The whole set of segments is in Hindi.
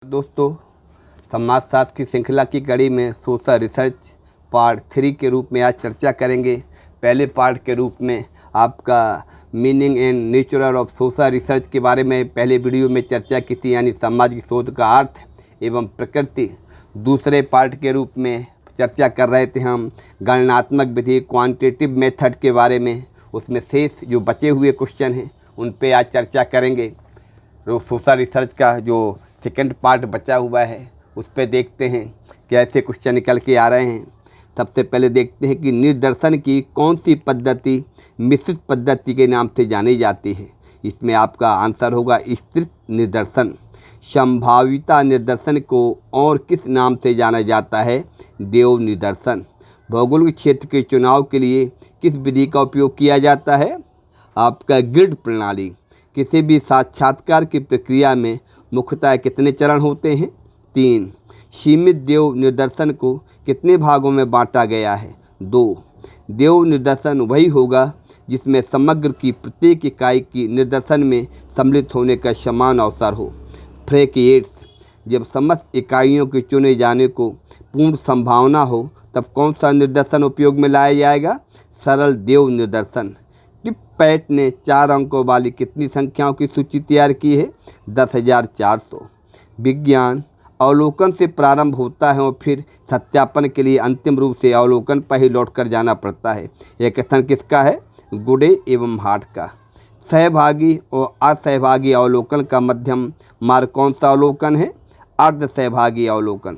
दोस्तों, समाजशास्त्र की श्रृंखला की कड़ी में सोशल रिसर्च पार्ट 3 के रूप में आज चर्चा करेंगे। पहले पार्ट के रूप में आपका meaning and nature of social research के बारे में पहले वीडियो में चर्चा की थी, यानी समाज की शोध का अर्थ एवं प्रकृति। दूसरे पार्ट के रूप में चर्चा कर रहे थे हम गणनात्मक विधि क्वांटिटेटिव मेथड के बारे में। उसमें शेष जो बचे हुए क्वेश्चन हैं उन पे आज चर्चा करेंगे। सोशल रिसर्च का जो सेकंड पार्ट बचा हुआ है उस पर देखते हैं कैसे क्वेश्चन निकल के आ रहे हैं। सबसे पहले देखते हैं कि निर्दर्शन की कौन सी पद्धति मिश्रित पद्धति के नाम से जानी जाती है। इसमें आपका आंसर होगा स्थिर निर्दर्शन। संभाव्यता निर्दर्शन को और किस नाम से जाना जाता है? देव निर्दर्शन। भौगोलिक क्षेत्र के चुनाव के लिए किस विधि का उपयोग किया जाता है? आपका ग्रिड प्रणाली। किसी भी साक्षात्कार की प्रक्रिया में मुख्यतः कितने चरण होते हैं? 3। सीमित देव निर्दर्शन को कितने भागों में बांटा गया है? 2। देव निर्दर्शन वही होगा जिसमें समग्र की प्रत्येक इकाई की निर्दर्शन में सम्मिलित होने का समान अवसर हो। फ्रैकिएट्स। जब समस्त इकाइयों के चुने जाने को पूर्ण संभावना हो तब कौन सा निर्दर्शन उपयोग में लाया जाएगा? सरल देव निर्दर्शन। पैट ने 4 अंकों वाली कितनी संख्याओं की सूची तैयार की है? 10,400। विज्ञान अवलोकन से प्रारंभ होता है और फिर सत्यापन के लिए अंतिम रूप से अवलोकन पर ही लौट कर जाना पड़ता है। यह कथन किसका है? गुडे एवं हार्ट का। सहभागी और असहभागी अवलोकन का मध्यम मार्ग कौन सा अवलोकन है? अर्ध सहभागी अवलोकन।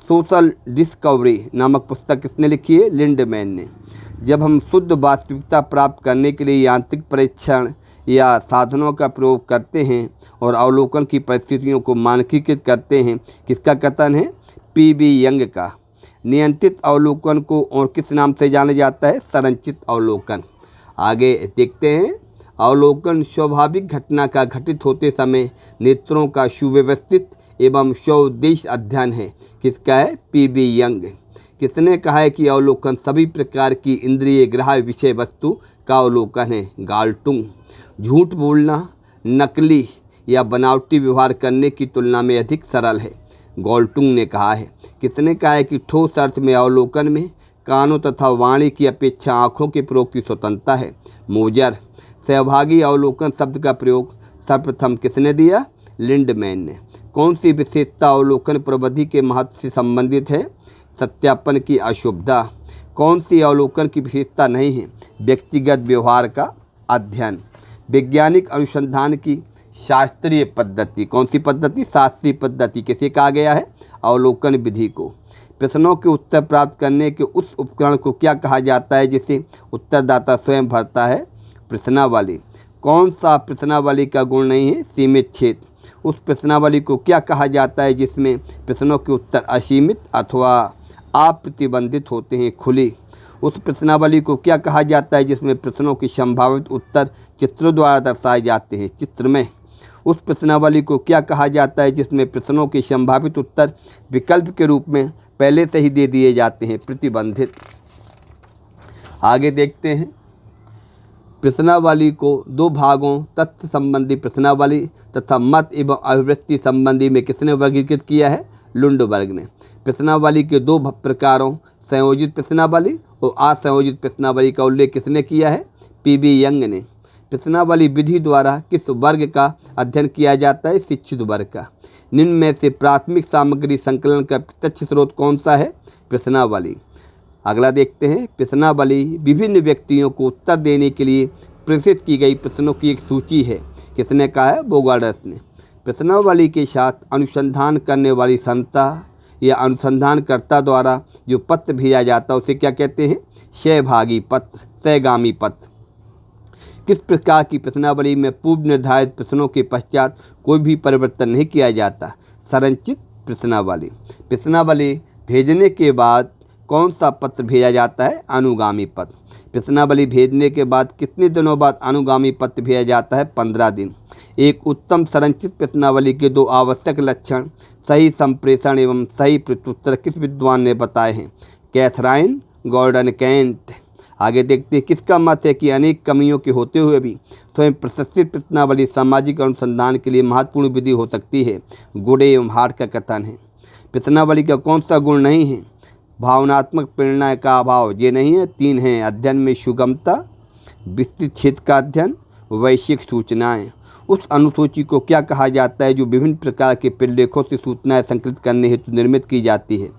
सोशल डिस्कवरी नामक पुस्तक किसने लिखी है? लिंडमैन ने। जब हम शुद्ध वास्तविकता प्राप्त करने के लिए यांत्रिक परीक्षण या साधनों का प्रयोग करते हैं और अवलोकन की परिस्थितियों को मानकीकृत करते हैं, किसका कथन है? पी.बी. यंग का। नियंत्रित अवलोकन को और किस नाम से जाना जाता है? संरचित अवलोकन। आगे देखते हैं। अवलोकन स्वाभाविक घटना का घटित होते समय नेत्रों का सुव्यवस्थित एवं स्वउद्देश्य अध्ययन है। किसका है? पी.बी. यंग। किसने कहा है कि अवलोकन सभी प्रकार की इंद्रिय ग्राह्य विषय वस्तु का अवलोकन है? गाल्टुंग। झूठ बोलना नकली या बनावटी व्यवहार करने की तुलना में अधिक सरल है। गाल्टुंग ने कहा है। किसने कहा है कि ठोस अर्थ में अवलोकन में कानों तथा वाणी की अपेक्षा आँखों के प्रयोग की स्वतंत्रता है। मोजर। सहभागी अवलोकन शब्द का प्रयोग सर्वप्रथम किसने दिया? लिंडमैन ने। कौन सी विशेषता अवलोकन प्रविधि के महत्व से संबंधित है? सत्यापन की अशुभता। कौन सी अवलोकन की विशेषता नहीं है? व्यक्तिगत व्यवहार का अध्ययन। वैज्ञानिक अनुसंधान की शास्त्रीय पद्धति। कौन सी पद्धति? शास्त्रीय पद्धति। किसे कहा गया है? अवलोकन विधि को। प्रश्नों के उत्तर प्राप्त करने के उस उपकरण को क्या कहा जाता है जिसे उत्तरदाता स्वयं भरता है? प्रश्नावली। कौन सा प्रश्नावली का गुण नहीं है? सीमित क्षेत्र। उस प्रश्नावली को क्या कहा जाता है जिसमें प्रश्नों के उत्तर असीमित अथवा अप्रतिबंधित होते हैं? खुली। उस प्रश्नावली को क्या कहा जाता है जिसमें प्रश्नों के संभावित उत्तर चित्रों द्वारा दर्शाए जाते हैं? चित्रमय। उस प्रश्नावली को क्या कहा जाता है जिसमें प्रश्नों के संभावित उत्तर विकल्प के रूप में पहले से ही दे दिए जाते हैं? प्रतिबंधित। आगे देखते हैं। प्रश्नावली को 2 भागों तथ्य संबंधी प्रश्नावली तथा मत एवं अभिव्यक्ति संबंधी में किसने वर्गीकृत किया है? लुंडबर्ग ने। प्रश्नावली के 2 प्रकारों संयोजित प्रश्नावली और असंयोजित प्रश्नावली का उल्लेख किसने किया है? पी.बी. यंग ने। प्रश्नावली विधि द्वारा किस वर्ग का अध्ययन किया जाता है? शिक्षित वर्ग का। निम्न में से प्राथमिक सामग्री संकलन का प्रत्यक्ष स्रोत कौन सा है? प्रश्नावली। अगला देखते हैं। प्रश्नावली विभिन्न व्यक्तियों को उत्तर देने के लिए प्रेषित की गई प्रश्नों की एक सूची है। किसने कहा है? बोगार्ड्स ने। प्रश्नावली के साथ अनुसंधान करने वाली संस्था या अनुसंधानकर्ता द्वारा जो पत्र भेजा जाता है उसे क्या कहते हैं? सहभागी पत्र, सहगामी पत्र। किस प्रकार की प्रश्नावली में पूर्व निर्धारित प्रश्नों के पश्चात कोई भी परिवर्तन नहीं किया जाता? संरचित प्रश्नावली। प्रश्नावली भेजने के बाद कौन सा पत्र भेजा जाता है? अनुगामी पत्र। प्रश्नावली भेजने के बाद कितने दिनों बाद अनुगामी पत्र भेजा जाता है? 15 दिन। एक उत्तम संरचित प्रश्नावली के 2 आवश्यक लक्षण सही संप्रेषण एवं सही प्रत्युत्तर किस विद्वान ने बताए हैं? Catherine Gordon Kant. आगे देखते हैं, किसका मत है कि अनेक कमियों के होते हुए भी स्वयं प्रतिष्ठित प्रश्नावली सामाजिक अनुसंधान के लिए महत्वपूर्ण विधि हो सकती है। गुडे एवं हार्ट का कथन है। प्रश्नावली का कौन सा गुण नहीं है? भावनात्मक प्रेरणा का अभाव, ये नहीं है। 3 है, अध्ययन में सुगमता, विस्तृत क्षेत्र का अध्ययन, वैश्विक सूचनाएं। उस अनुसूची को क्या कहा जाता है जो विभिन्न प्रकार के प्रलेखों से सूचनाएं संकलित करने हेतु निर्मित की जाती है?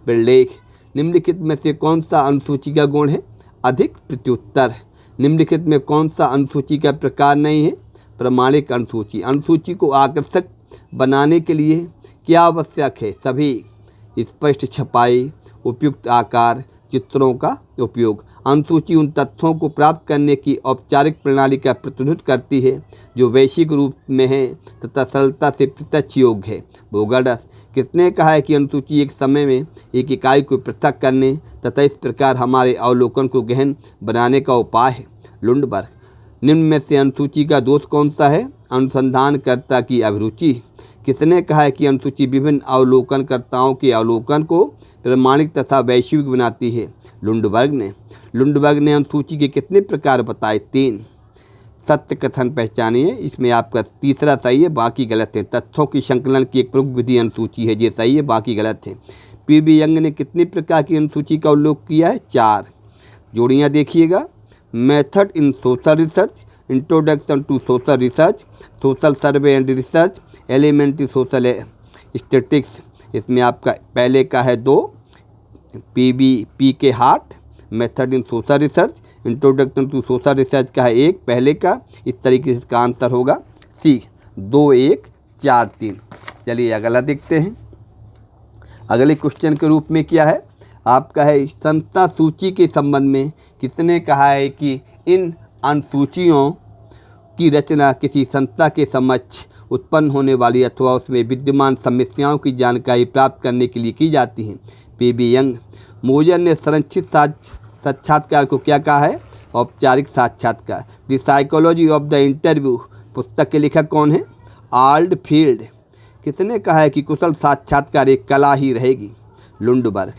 प्रलेख। निम्नलिखित में से कौन सा अनुसूची का गुण है? अधिक प्रत्युत्तर। निम्नलिखित में कौन सा अनुसूची का प्रकार नहीं है? प्रमाणिक अनुसूची। अनुसूची को आकर्षक बनाने के लिए क्या आवश्यक है? सभी स्पष्ट छपाई, उपयुक्त आकार, चित्रों का उपयोग। अनुसूची उन तथ्यों को प्राप्त करने की औपचारिक प्रणाली का प्रतिनिधित्व करती है जो वैश्विक रूप में है तथा सरलता से प्रत्यक्ष योग्य है। बोगडस। किसने कहा है कि अनुसूची एक समय में एक इकाई को पृथक करने तथा इस प्रकार हमारे अवलोकन को गहन बनाने का उपाय है? लुंडबर्ग। निम्न में से अनुसूची का दोष कौन सा है? अनुसंधानकर्ता की अभिरुचि। किसने कहा है कि अनुसूची विभिन्न अवलोकनकर्ताओं के अवलोकन को प्रमाणिक तथा वैश्विक बनाती है? लुंडबर्ग ने। लुंडबर्ग ने अनुसूची के कितने प्रकार बताए? 3। सत्य कथन पहचानिए, इसमें आपका तीसरा सही है, बाकी गलत है। तथ्यों की संकलन की एक प्रमुख विधि अनुसूची है, ये सही है, बाकी गलत है। पीबी यंग ने कितनी प्रकार की अनुसूची का उल्लेख किया है? 4। जोड़ियाँ देखिएगा। Method in social research, introduction to social research, social survey and research, elementary social statistics. इसमें आपका पहले का है 2, P K Hatt. Method in social research, introduction to social research का है 1 पहले का। इस तरीके से इसका आंसर होगा सी, 2, 1, 4, 3। चलिए अगला देखते हैं। अगले क्वेश्चन के रूप में क्या है आपका है, संस्था सूची के संबंध में किसने कहा है कि इन अनुसूचियों की रचना किसी संस्था के समक्ष उत्पन्न होने वाली अथवा उसमें विद्यमान समस्याओं की जानकारी प्राप्त करने के लिए की जाती हैं? PB Young. मोजर ने संरक्षित साक्षात्कार को क्या कहा है? औपचारिक साक्षात्कार। The psychology of the interview पुस्तक के लेखक कौन है? आल्डफील्ड। किसने कहा है कि कुशल साक्षात्कार एक कला ही रहेगी? लुंडबर्ग।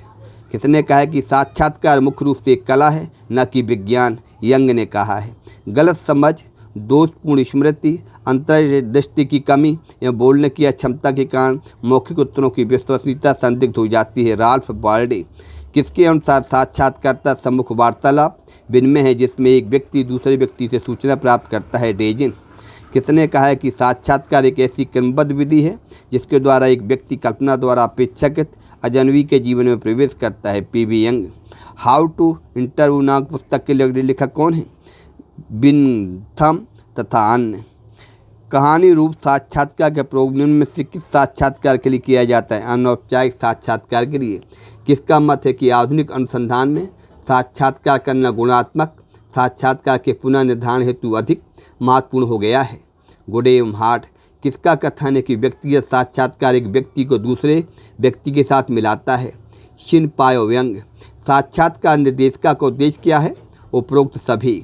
किसने कहा है कि साक्षात्कार मुख्य रूप से एक कला है न कि विज्ञान? यंग ने कहा है। गलत समझ, दोषपूर्ण स्मृति, अंतर्दृष्टि की कमी या बोलने की अक्षमता के कारण मौखिक उत्तरों की विश्वसनीयता संदिग्ध हो जाती है? Ralph Balde. किसके अनुसार साक्षात्कारता सम्मुख वार्तालाप विनिमय है जिसमें एक व्यक्ति दूसरे व्यक्ति से सूचना प्राप्त करता है? डेजिन। किसने कहा है कि साक्षात्कार एक ऐसी क्रमबद्ध विधि है जिसके द्वारा एक व्यक्ति कल्पना द्वारा अपेक्षाकृत अजनबी के जीवन में प्रवेश करता है? PB Young. How to interview नामक पुस्तक के लेखक कौन है? बिनथम तथा अन्य। कहानी रूप साक्षात्कार का प्रयोग निम्न में से किस साक्षात्कार के लिए किया जाता है? अनौपचारिक साक्षात्कार के लिए। किसका मत है कि आधुनिक अनुसंधान में साक्षात्कार करना गुणात्मक साक्षात्कार के पुनः निर्धारण हेतु अधिक महत्वपूर्ण हो गया है? गुडे एवं हार्ट। किसका कथन है कि व्यक्तिगत साक्षात्कार एक व्यक्ति को दूसरे व्यक्ति के साथ मिलाता है? शिन पायो यंग। साक्षात्कार निर्देशिका का उद्देश्य क्या है? उपरोक्त सभी।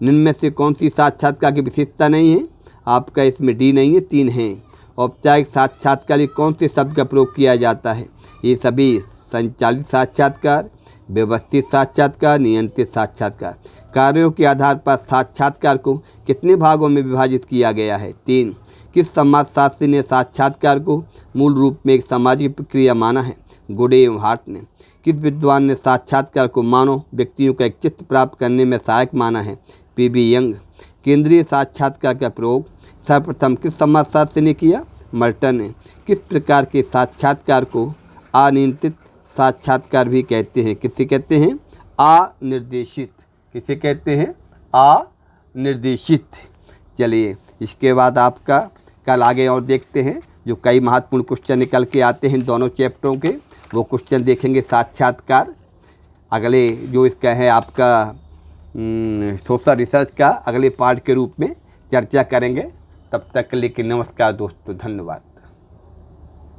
निम्न में से कौन सी साक्षात्कार की विशेषता नहीं है? आपका इसमें डी नहीं है, 3 हैं। औपचारिक साक्षात्कार में कौन से शब्द का प्रयोग किया जाता है? ये सभी संचालित साक्षात्कार, व्यवस्थित साक्षात्कार, नियंत्रित साक्षात्कार। कार्यों के आधार पर साक्षात्कार को कितने भागों में विभाजित किया गया है? 3। किस समाजशास्त्री ने साक्षात्कार को मूल रूप में एक सामाजिक प्रक्रिया माना है? गुडे एवं हार्ट ने। किस विद्वान ने साक्षात्कार को मानव व्यक्तियों का एक चित्र प्राप्त करने में सहायक माना है? PB Young. केंद्रीय साक्षात्कार का प्रयोग सर्वप्रथम किस समाजशास्त्री ने किया? मर्टन ने। किस प्रकार के साक्षात्कार को अनियंत्रित साक्षात्कार भी कहते हैं? किसे कहते हैं? अनिर्देशित। किसे कहते हैं? अनिर्देशित। चलिए इसके बाद आपका कल आगे और देखते हैं जो कई महत्वपूर्ण क्वेश्चन निकल के आते हैं दोनों चैप्टरों के, वो क्वेश्चन देखेंगे साक्षात्कार। अगले जो इसका है आपका सोशल रिसर्च का अगले पार्ट के रूप में चर्चा करेंगे। तब तक के लिए नमस्कार दोस्तों, धन्यवाद।